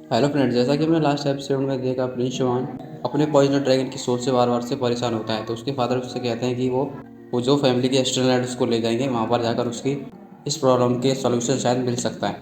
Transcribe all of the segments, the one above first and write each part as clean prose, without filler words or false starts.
Hello friends, जैसा कि हमने लास्ट एपिसोड में देखा, प्रिंस चौहान अपने पॉइजनर ड्रैगन की सोच से बार बार से परेशान होता है। तो उसके फादर उससे कहते हैं कि वो जो फैमिली के एस्ट्रोनॉट उसको ले जाएंगे, वहाँ पर जाकर उसकी इस प्रॉब्लम के सॉल्यूशन शायद मिल सकता है।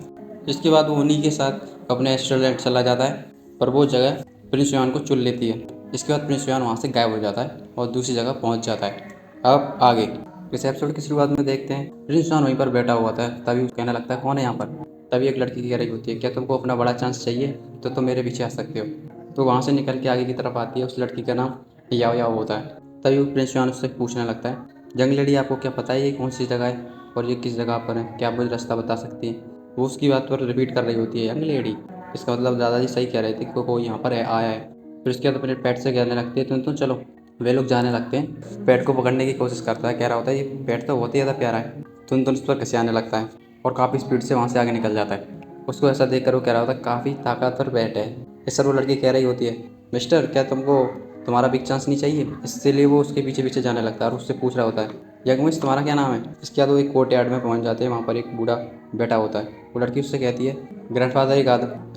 इसके बाद वो उन्हीं के साथ अपने एस्ट्रोनॉट चला जाता है, पर वो जगह प्रिंस चौहान को चुन लेती है। इसके बाद प्रिंस चौहान वहाँ से गायब हो जाता है और दूसरी जगह पहुँच जाता है। अब आगे इस एपिसोड की शुरुआत में देखते हैं प्रिंस चौहान वहीं पर बैठा हुआ था। तभी वो कहने लगता है, कौन है यहाँ पर। तभी एक लड़की कह रही होती है, क्या तुमको अपना बड़ा चांस चाहिए तो तुम मेरे पीछे आ सकते हो। तो वहाँ से निकल के आगे की तरफ आती है। उस लड़की का नाम याओ याओ होता है। तभी वो प्रिंस चुआन उससे पूछने लगता है, जंग लेडी, आपको क्या पता है ये कौन सी जगह है और ये किस जगह पर है, क्या आप मुझे रास्ता बता सकती हैं। वो उसकी बात पर रिपीट कर रही होती है, यंग लेडी। इसका मतलब दादाजी सही कह रहे थे कि कोई यहाँ पर आया है। फिर उसके बाद अपने पेट से कहने लगती है, तुम चलो। वे लोग जाने लगते हैं। पेट को पकड़ने की कोशिश करता है, कह रहा होता है ये पेट तो बहुत ही ज़्यादा प्यारा है। तुम उस पर घिसियाने लगता है और काफ़ी स्पीड से वहाँ से आगे निकल जाता है। उसको ऐसा देखकर वो कह रहा होता है, काफ़ी ताकतवर बैट है। इस पर वो लड़की कह रही होती है, मिस्टर, क्या तुमको तुम्हारा बिग चांस नहीं चाहिए। इसलिए वो उसके पीछे पीछे जाने लगता है और उससे पूछ रहा होता है, यंग तुम्हारा क्या नाम है। इसके बाद वो एक कोर्ट यार्ड में पहुंच जाते हैं। वहाँ पर एक बूढ़ा बैठा होता है। वो लड़की उससे कहती है, ग्रैंडफादर,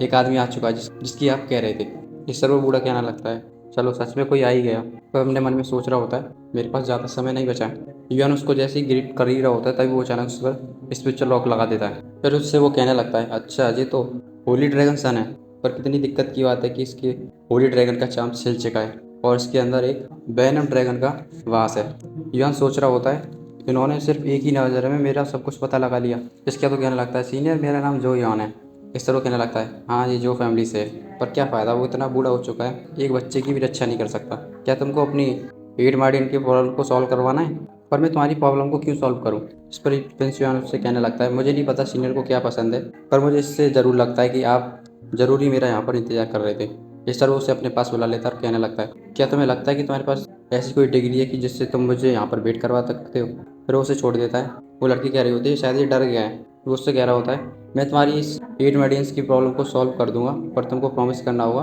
एक आदमी आ चुका है जिसकी आप कह रहे थे। इस पर वो बूढ़ा कहना लगता है, चलो सच में कोई आ ही गया। तो अपने मन में सोच रहा होता है, मेरे पास ज़्यादा समय नहीं बचा है। युवान उसको जैसे ही ग्रिप कर ही रहा होता है, तभी वो अचानक उस पर स्पिरिचुअल लॉक लगा देता है। फिर उससे वो कहने लगता है, अच्छा ये तो होली ड्रैगन सन है। पर कितनी दिक्कत की बात है कि इसके होली ड्रैगन का चार्म छिल चुका है और इसके अंदर एक वेनम ड्रैगन का वास है। युवान सोच रहा होता है, इन्होंने सिर्फ एक ही नज़र में मेरा सब कुछ पता लगा लिया। इसके तो कहने लगता है, सीनियर, मेरा नाम जो युवान है। इस तरह कहने लगता है, हाँ ये जो फैमिली से है, पर क्या फ़ायदा, वो इतना बूढ़ा हो चुका है, एक बच्चे की भी रक्षा नहीं कर सकता। क्या तुमको अपनी एड मार्डिन की प्रॉब्लम को सॉल्व करवाना है। पर मैं तुम्हारी प्रॉब्लम को क्यों सॉल्व करूं। इस पर प्रिंस युआन उससे कहने लगता है, मुझे नहीं पता सीनियर को क्या पसंद है, पर मुझे इससे ज़रूर लगता है कि आप ज़रूरी मेरा यहाँ पर इंतजार कर रहे थे। इस तरह उसे अपने पास बुला लेता है और कहने लगता है, क्या तुम्हें लगता है कि तुम्हारे पास ऐसी कोई डिग्री है कि जिससे तुम मुझे यहाँ पर वेट करवा सकते हो। फिर वो उसे छोड़ देता है। वो लड़की कह रही होती है, शायद ये डर गया है। वो उससे कह रहा होता है, मैं तुम्हारी इस एड मेडियंस की प्रॉब्लम को सॉल्व कर दूंगा, पर तुमको प्रॉमिस करना होगा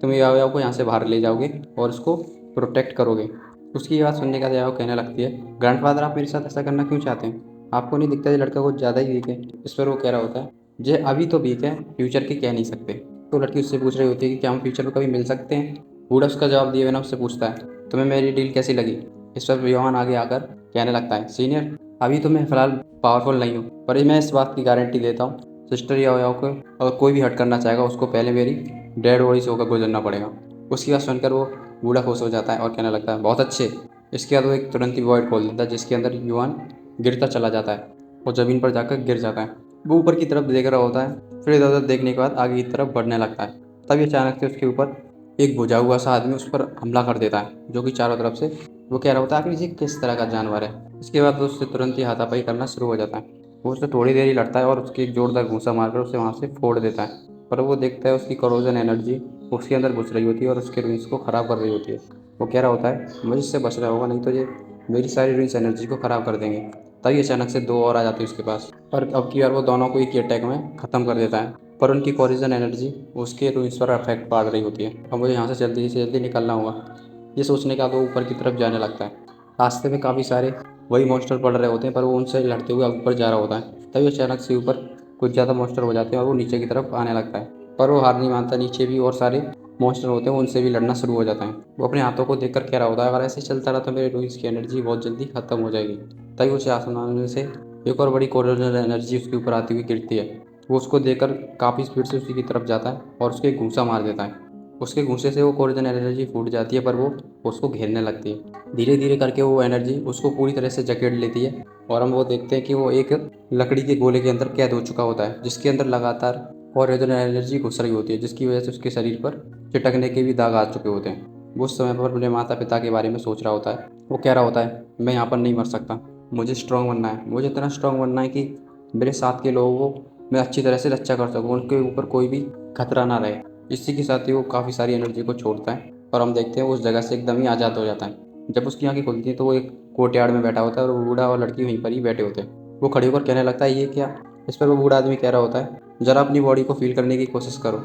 तुम याओ को यहाँ से बाहर ले जाओगे और उसको प्रोटेक्ट करोगे। उसकी ये बात सुनने का याओ कहने लगती है, ग्रैंडफादर, आप मेरे साथ ऐसा करना क्यों चाहते हैं। आपको नहीं दिखता ये लड़का कुछ ज़्यादा ही वीक है। इस पर वो कह रहा होता है, ये अभी तो वीक है, फ्यूचर के कह नहीं सकते। तो लड़की उससे पूछ रही होती है कि क्या हम फ्यूचर में कभी मिल सकते हैं। बूढ़ा उसका जवाब दिए बिना उससे पूछता है, तुम्हें मेरी डील कैसी लगी। इस पर योहान आगे आकर कहने लगता है, सीनियर, अभी तो मैं फ़िलहाल पावरफुल नहीं हूँ, पर मैं इस बात की गारंटी देता हूँ, सिस्टर याओ को अगर कोई भी हर्ट करना चाहेगा उसको पहले मेरी डेड बॉडी से होकर गुजरना पड़ेगा। उसकी बात सुनकर वो बूढ़ा खुश हो जाता है और कहने लगता है, बहुत अच्छे। इसके बाद वो एक तुरंत ही वॉइड खोल देता है, जिसके अंदर युआन गिरता चला जाता है और ज़मीन पर जाकर गिर जाता है। वो ऊपर की तरफ देख रहा होता है। फिर इधर उधर देखने के बाद आगे की तरफ बढ़ने लगता है। तभी अचानक से उसके ऊपर एक बुझा हुआ सा आदमी उस पर हमला कर देता है, जो कि चारों तरफ से। वो कह रहा होता है, आखिर ये किस तरह का जानवर है। इसके बाद वो उससे तुरंत ही हाथापाई करना शुरू हो जाता है। वो उससे थोड़ी देर ही लड़ता है और उसकी एक जोरदार घूंसा मारकर उसे वहाँ से फोड़ देता है। पर वो देखता है उसकी करोजन एनर्जी उसके अंदर घुस रही होती है और उसके रुइंस को ख़राब कर रही होती है। वो कह रहा होता है, मुझे इससे बचना होगा, नहीं तो ये मेरी सारी रुइंस एनर्जी को ख़राब कर देंगे। तभी अचानक से दो और आ जाती है उसके पास, पर अब की बार वो दोनों को एक ही अटैक में ख़त्म कर देता है। पर उनकी कोरिजन एनर्जी उसके रुइंस पर अफेक्ट पड़ रही होती है। अब मुझे यहाँ से जल्दी निकलना होगा। ये सोचने का वो ऊपर की तरफ जाने लगता है। रास्ते में काफ़ी सारे वही मॉन्स्टर पड़ रहे होते हैं, पर वो उनसे लड़ते हुए ऊपर जा रहा होता है। तभी अचानक से ऊपर कुछ ज़्यादा मॉन्स्टर हो जाते हैं और वो नीचे की तरफ आने लगता है। पर वो हार नहीं मानता, नीचे भी और सारे मॉन्स्टर होते हैं, उनसे भी लड़ना शुरू हो जाता है। वो अपने हाथों को देखकर कह रहा होता है, अगर ऐसे चलता रहा तो मेरे रुइंस की एनर्जी बहुत जल्दी खत्म हो जाएगी। तभी उसे आसमान में से एक और बड़ी कोरोनल एनर्जी उसके ऊपर आती हुई गिरती है। वो उसको देखकर काफ़ी स्पीड से उसी की तरफ जाता है और उसके घूंसा मार देता है। उसके घूंसे से वो कोरिजन एनर्जी फूट जाती है, पर वो उसको घेरने लगती है। धीरे धीरे करके वो एनर्जी उसको पूरी तरह से जकड़ लेती है और हम वो देखते हैं कि वो एक लकड़ी के गोले के अंदर कैद हो चुका होता है, जिसके अंदर लगातार कोरिजन एनर्जी घुस रही होती है, जिसकी वजह से उसके शरीर पर चिटकने के भी दाग आ चुके होते हैं। वो उस समय पर अपने माता पिता के बारे में सोच रहा होता है। वो कह रहा होता है, मैं यहाँ पर नहीं मर सकता, मुझे स्ट्रांग बनना है, मुझे इतना स्ट्रांग बनना है कि मेरे साथ के लोगों को मैं अच्छी तरह से रक्षा कर सकूँ, उनके ऊपर कोई भी खतरा ना रहे। इसी के साथ ही वो काफ़ी सारी एनर्जी को छोड़ता है और हम देखते हैं उस जगह से एकदम ही आज़ाद हो जाता है। जब उसकी आंखें खुलती हैं तो वो एक कोर्टयार्ड में बैठा होता है और वो बूढ़ा और लड़की वहीं पर ही बैठे होते हैं। वो खड़े होकर कहने लगता है, ये क्या। इस पर वो बूढ़ा आदमी कह रहा होता है, ज़रा अपनी बॉडी को फील करने की कोशिश करो।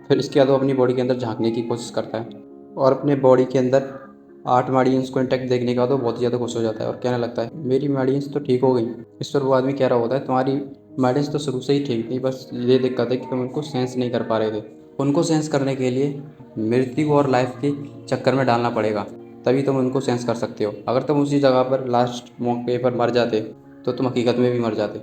फिर इसके बाद वो अपनी बॉडी के अंदर झांकने की कोशिश करता है और अपने बॉडी के अंदर 8 मार्डियंस को इंटैक्ट देखने के बाद वो बहुत ही ज़्यादा खुश हो जाता है और कहने लगता है, मेरी मार्डियंस तो ठीक हो गई। इस पर वो आदमी कह रहा होता है, तुम्हारी मार्डियंस तो शुरू से ही ठीक थी, बस ये दिक्कत है कि तुम उनको सेंस नहीं कर पा रहे थे। उनको सेंस करने के लिए मृत्यु और लाइफ के चक्कर में डालना पड़ेगा, तभी तुम उनको सेंस कर सकते हो। अगर तुम उसी जगह पर लास्ट मौके पर मर जाते तो तुम हकीकत में भी मर जाते।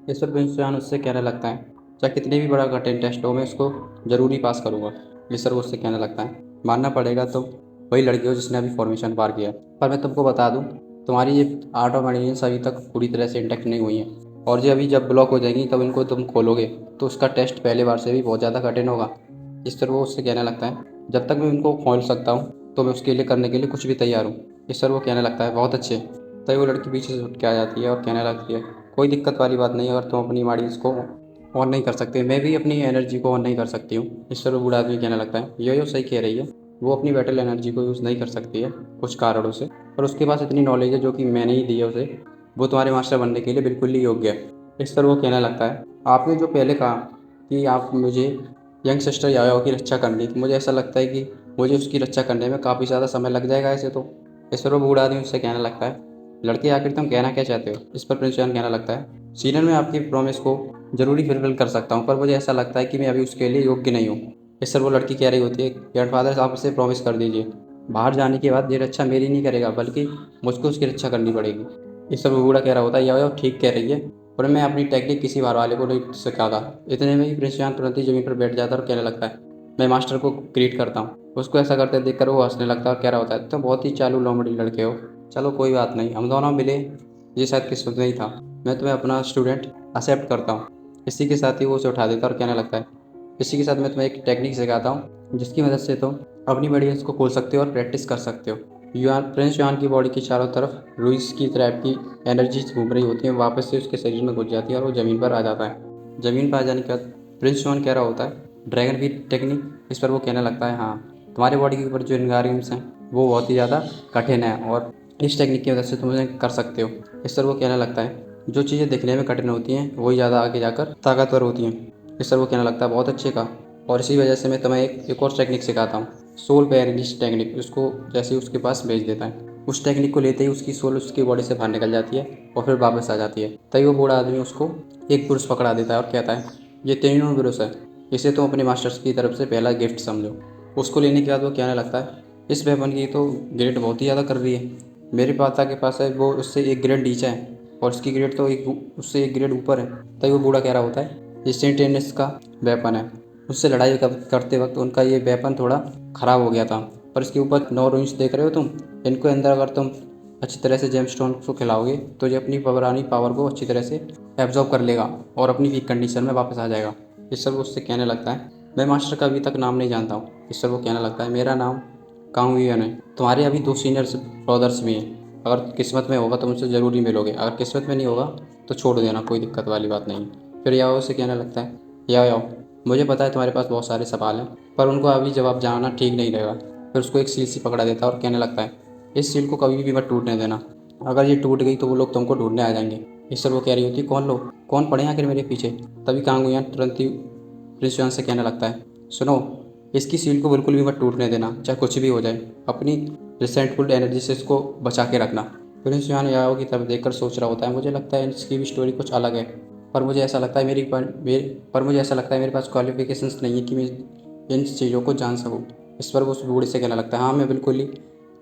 इस पर प्रिंस यान उससे कहने लगता है, चाहे कितने भी बड़ा कठिन टेस्ट हो मैं उसको ज़रूरी पास करूँगा। मिस्टर वो उससे कहने लगता है, मानना पड़ेगा तुम वही लड़की हो जिसने अभी फॉर्मेशन पार किया, पर मैं तुमको बता दूँ तुम्हारी ये आर्ट ऑफ मेडिटेशन अभी तक पूरी तरह से इंटैक्ट नहीं हुई है, और ये अभी जब ब्लॉक हो जाएंगी तब इनको तुम खोलोगे तो उसका टेस्ट पहले बार से भी बहुत ज़्यादा कठिन होगा। इस तरह वो उससे कहने लगता है, जब तक मैं इनको खोल सकता हूँ तो मैं उसके लिए करने के लिए कुछ भी तैयार हूँ। इस तरह वो कहने लगता है, बहुत अच्छे। तभी वो लड़की पीछे से उठ के आ जाती है और कहने लगती है, कोई दिक्कत वाली बात नहीं है, अगर तुम अपनी मॉडल्स को ऑन नहीं कर सकते मैं भी अपनी एनर्जी को ऑन नहीं कर सकती हूँ। इस तरह बूढ़ा आदमी कहने लगता है, यो सही कह रही है, वो अपनी बैटल एनर्जी को यूज़ नहीं कर सकती है कुछ कारणों से, पर उसके पास इतनी नॉलेज है जो कि मैंने ही दी है उसे, वो तुम्हारे मास्टर बनने के लिए बिल्कुल ही योग्य है। इस तरह वो कहने लगता है, आपने जो पहले कहा कि आप मुझे यंग सिस्टर यायाओ की रक्षा करनी थी, मुझे ऐसा लगता है कि मुझे उसकी रक्षा करने में काफ़ी ज़्यादा समय लग जाएगा ऐसे तो। इस पर वो बूढ़ा आदमी उससे कहने लगता है, लड़के आखिर तुम कहना क्या चाहते हो। इस पर प्रिंस यान कहने लगता है, सीनियर मैं आपकी प्रॉमिस को ज़रूरी फुलफिल कर सकता हूँ, पर मुझे ऐसा लगता है कि मैं अभी उसके लिए योग्य नहीं हूँ। इस पर वो लड़की कह रही होती है, ग्रैंडफादर आप इसे प्रॉमिस कर दीजिए, बाहर जाने के बाद ये रक्षा मेरी नहीं करेगा बल्कि मुझको उसकी रक्षा करनी पड़ेगी। इस पर वो बूढ़ा कह रहा होता है, याओ ठीक कह रही है, और मैं अपनी टेक्निक किसी बार वाले को नहीं सिखाता। इतने में ही प्रिंस यान तुरंत ही जमीन पर बैठ जाता है और कहने लगता है, मैं मास्टर को ग्रीट करता हूँ। उसको ऐसा करते देखकर वो हंसने लगता है और कह रहा होता है, तुम बहुत ही चालू लोमड़ी लड़के हो, चलो कोई बात नहीं, हम दोनों मिले ये शायद किस्मत में ही था, मैं तुम्हें अपना स्टूडेंट एक्सेप्ट करता हूँ। इसी के साथ ही वो उसे उठा देता है और कहने लगता है, इसी के साथ मैं तुम्हें एक टेक्निक सिखाता हूँ जिसकी मदद से तुम अपनी मेडिसिन को खोल सकते हो और प्रैक्टिस कर सकते हो। युआन प्रिंस युआन की बॉडी के चारों तरफ रुइस की तरह की एनर्जीज घूम रही होती हैं, वापस से उसके शरीर में घुस जाती है और वो ज़मीन पर आ जाता है। ज़मीन पर आ जाने के बाद प्रिंस युआन कह रहा होता है, ड्रैगन की टेक्निक। इस पर वो कहने लगता है, हाँ तुम्हारी बॉडी के ऊपर जो इंगारियम्स हैं वो बहुत ही ज़्यादा कठिन है और इस टेक्निक की मदद से तुम उन्हें कर सकते हो। इस पर वो कहने लगता है, जो चीज़ें दिखने में कठिन होती हैं वही ज़्यादा आगे जाकर ताकतवर होती हैं। इस पर वो कहने लगता है, बहुत अच्छे का, और इसी वजह से मैं तुम्हें एक और टेक्निक सिखाता हूँ, सोल पैरालिसिस टेक्निक। उसको जैसे ही उसके पास भेज देता है, उस टेक्निक को लेते ही उसकी सोल उसकी बॉडी से बाहर निकल जाती है और फिर वापस आ जाती है। तभी वो बूढ़ा आदमी उसको एक पुरुष पकड़ा देता है और कहता है, ये तीनों पुरुष है, इसे तुम अपने मास्टर्स की तरफ से पहला गिफ्ट समझो। उसको लेने के बाद वो कहने लगता है, इस वेपन की तो ग्रेड बहुत ही ज़्यादा कर रही है, मेरे पापा के पास है वो उससे एक ग्रेड नीचे है और उसकी ग्रेड तो एक उससे एक ग्रेड ऊपर है। तभी वो बूढ़ा कह रहा होता है, ये सेंट एनिस का वेपन है, उससे लड़ाई करते वक्त उनका ये वेपन थोड़ा ख़राब हो गया था, पर इसके ऊपर 9 रूइंस देख रहे हो तुम, इनको अंदर अगर तुम अच्छी तरह से जेमस्टोन को खिलाओगे तो ये अपनी पुरानी पावर को अच्छी तरह से एब्जॉर्ब कर लेगा और अपनी वीक कंडीशन में वापस आ जाएगा। इस सब उससे कहने लगता है, मैं मास्टर का अभी तक नाम नहीं जानता हूँ। इस सब वो कहने लगता है, मेरा नाम कांग युएन है, तुम्हारे अभी 2 सीनियर ब्रदर्स भी हैं, अगर किस्मत में होगा तो मुझसे ज़रूरी मिलोगे, अगर किस्मत में नहीं होगा तो छोड़ देना, कोई दिक्कत वाली बात नहीं। फिर याओ से कहने लगता है, याओ मुझे पता है तुम्हारे पास बहुत सारे सवाल हैं, पर उनको अभी जवाब जानना ठीक नहीं रहेगा। फिर उसको एक सील सी पकड़ा देता है और कहने लगता है, इस सील को कभी भी मत टूटने देना, अगर ये टूट गई तो वो लोग तुमको ढूंढने आ जाएंगे। इस पर वो कह रही होती है, कौन लोग, कौन पड़े हैं आखिर मेरे पीछे। तभी कांग युआन तुरंत ही प्रिंस युआन से कहने लगता है, सुनो इसकी सील को बिल्कुल भी मत टूटने देना, चाहे कुछ भी हो जाए, अपनी रिसेंटफुल एनर्जी से इसको बचा के रखना। प्रिंस युआन याओ की तरफ देखकर सोच रहा होता है, मुझे लगता है इसकी भी स्टोरी कुछ अलग है, पर मुझे ऐसा लगता है मेरे पास क्वालिफिकेशंस नहीं है कि मैं इन चीज़ों को जान सकूँ। इस पर वो उस बूढ़े से कहने लगता है, हाँ मैं बिल्कुल ही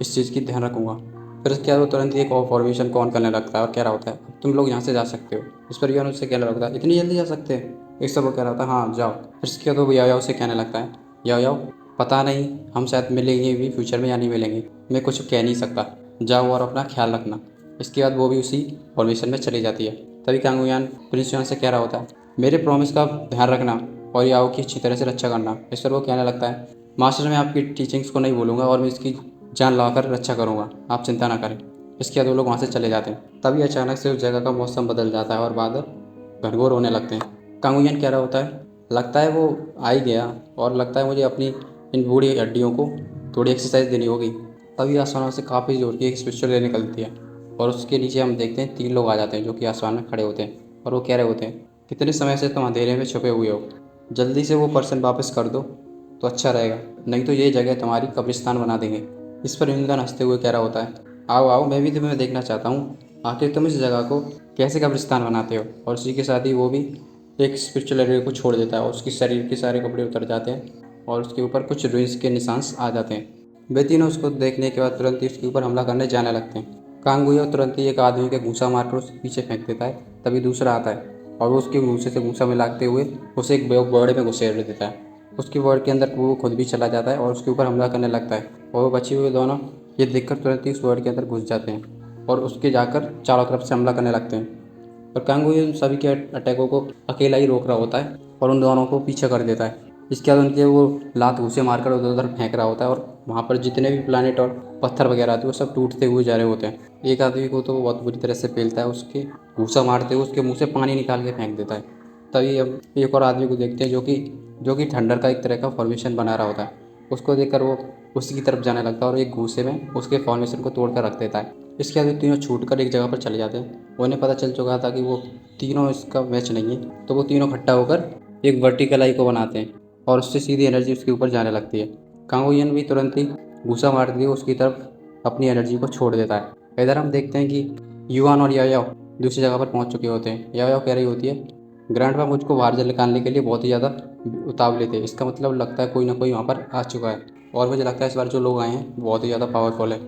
इस चीज़ की ध्यान रखूँगा। फिर उसके बाद वो तुरंत ही एक और फॉर्मेशन को ऑन करने लगता है और कह रहा होता है, अब तुम लोग यहाँ से जा सकते हो। इस पर युआन उससे कहने लगता है, इतनी जल्दी जा सकते हैं। इस पर वो कह रहा होता है, हाँ जाओ। फिर उसके बाद वो याओ से कहने लगता है, याओ पता नहीं हम शायद मिलेंगे भी फ्यूचर में या नहीं मिलेंगे, मैं कुछ कह नहीं सकता, जाओ और अपना ख्याल रखना। इसके बाद वो भी उसी फॉर्मेशन में चली जाती है। तभी कांग युआन प्रिंस युआन से कह रहा होता है, मेरे प्रॉमिस का ध्यान रखना और याओ की अच्छी तरह से रक्षा करना। इस पर वो कहने लगता है, मास्टर मैं आपकी टीचिंग्स को नहीं भूलूंगा और मैं इसकी जान लाकर रक्षा करूंगा, आप चिंता ना करें। इसके बाद वो लोग वहाँ से चले जाते हैं। तभी अचानक से उस जगह का मौसम बदल जाता है और बादल घनघोर होने लगते हैं। कांग युआन कह रहा होता है, लगता है वो आ ही गया और लगता है मुझे अपनी इन बूढ़ी हड्डियों को थोड़ी एक्सरसाइज देनी होगी। तभी आसमान से काफ़ी जोर की एक स्पिरिचुअल रे निकलती है और उसके नीचे हम देखते हैं 3 लोग आ जाते हैं जो कि आसमान में खड़े होते हैं और वो कह रहे होते हैं, कितने समय से तुम अंधेरे में छुपे हुए हो, जल्दी से वो पर्सन वापस कर दो तो अच्छा रहेगा, नहीं तो ये जगह तुम्हारी कब्रिस्तान बना देंगे। इस पर इंद्रन हंसते हुए कह रहा होता है, आओ आओ मैं भी तुम्हें देखना चाहता हूँ, आखिर तुम इस जगह को कैसे कब्रिस्तान बनाते हो। और उसी के साथ ही वो भी एक स्पिरिचुअल एरिया को छोड़ देता है और उसकी शरीर के सारे कपड़े उतर जाते हैं और उसके ऊपर कुछ रुइंस के निशान आ जाते हैं। वे तीनों उसको देखने के बाद तुरंत ही उसके ऊपर हमला करने जाने लगते हैं। कांगुया तुरंत ही एक आदमी के घूंसा मारकर उसके पीछे फेंक देता है। तभी दूसरा आता है और वो उसके घूंसे से घूंसा मिलाते हुए उसे एक बॉडी में घुसेड़ देता है। उसकी बॉडी के अंदर वो खुद भी चला जाता है और उसके ऊपर हमला करने लगता है। और वो बचे हुए दोनों ये देखकर तुरंत ही उस बॉडी के अंदर घुस जाते हैं और उसके जाकर चारों तरफ से हमला करने लगते हैं। और कांगुया उन सभी के अटैकों को अकेला ही रोक रहा होता है और उन दोनों को पीछे कर देता है। इसके बाद उनके वो लात घूंसे मारकर उधर उधर फेंक रहा होता है और वहाँ पर जितने भी प्लानिट और पत्थर वगैरह आते हैं वो सब टूटते हुए जा रहे होते हैं। एक आदमी को तो वो बहुत बुरी तरह से पेलता है, उसके घूंसा मारते हुए उसके मुंह से पानी निकाल के फेंक देता है। तभी अब एक और आदमी को देखते हैं जो कि थंडर का एक तरह का फॉर्मेशन बना रहा होता है। उसको देखकर वो उसी की तरफ जाने लगता है और एक घूंसे में उसके फॉर्मेशन को तोड़ कर रख देता है। इसके बाद तीनों छूट कर एक जगह पर चले जाते हैं। उन्हें पता चल चुका था कि वो तीनों इसका मैच नहीं है, तो वो तीनों इकट्ठा होकर एक वर्टिकल आई को बनाते हैं और उससे सीधी एनर्जी उसके ऊपर जाने लगती है। कांगोयन भी तुरंत ही घूंसा मार दिए उसकी तरफ अपनी एनर्जी को छोड़ देता है। इधर हम देखते हैं कि युआन और याओ दूसरी जगह पर पहुंच चुके होते हैं। याओ कह रही होती है, ग्रैंडपा मुझको बाहर से निकालने के लिए बहुत ही ज़्यादा उतावले थे। इसका मतलब लगता है कोई ना कोई वहाँ पर आ चुका है और मुझे लगता है इस बार जो लोग आए हैं बहुत ही ज़्यादा पावरफुल है।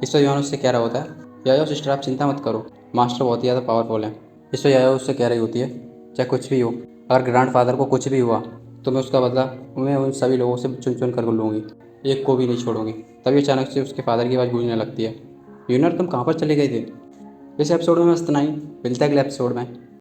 इस पर युआन उससे कह रहा होता है, याओ सिस्टर आप चिंता मत करो, मास्टर बहुत ही ज़्यादा पावरफुल है। इस पर याओ उससे कह रही होती है, चाहे कुछ भी हो, अगर ग्रैंडफादर को कुछ भी हुआ तो मैं उसका बदला मैं उन सभी लोगों से चुन चुन कर लूँगी, एक को भी नहीं छोड़ूंगी। तभी अचानक से उसके फादर की आवाज़ गूंजने लगती है, यूनर तुम कहाँ पर चले गए थे। इस एपिसोड में बस इतना ही, मिलता है अगले एपिसोड में।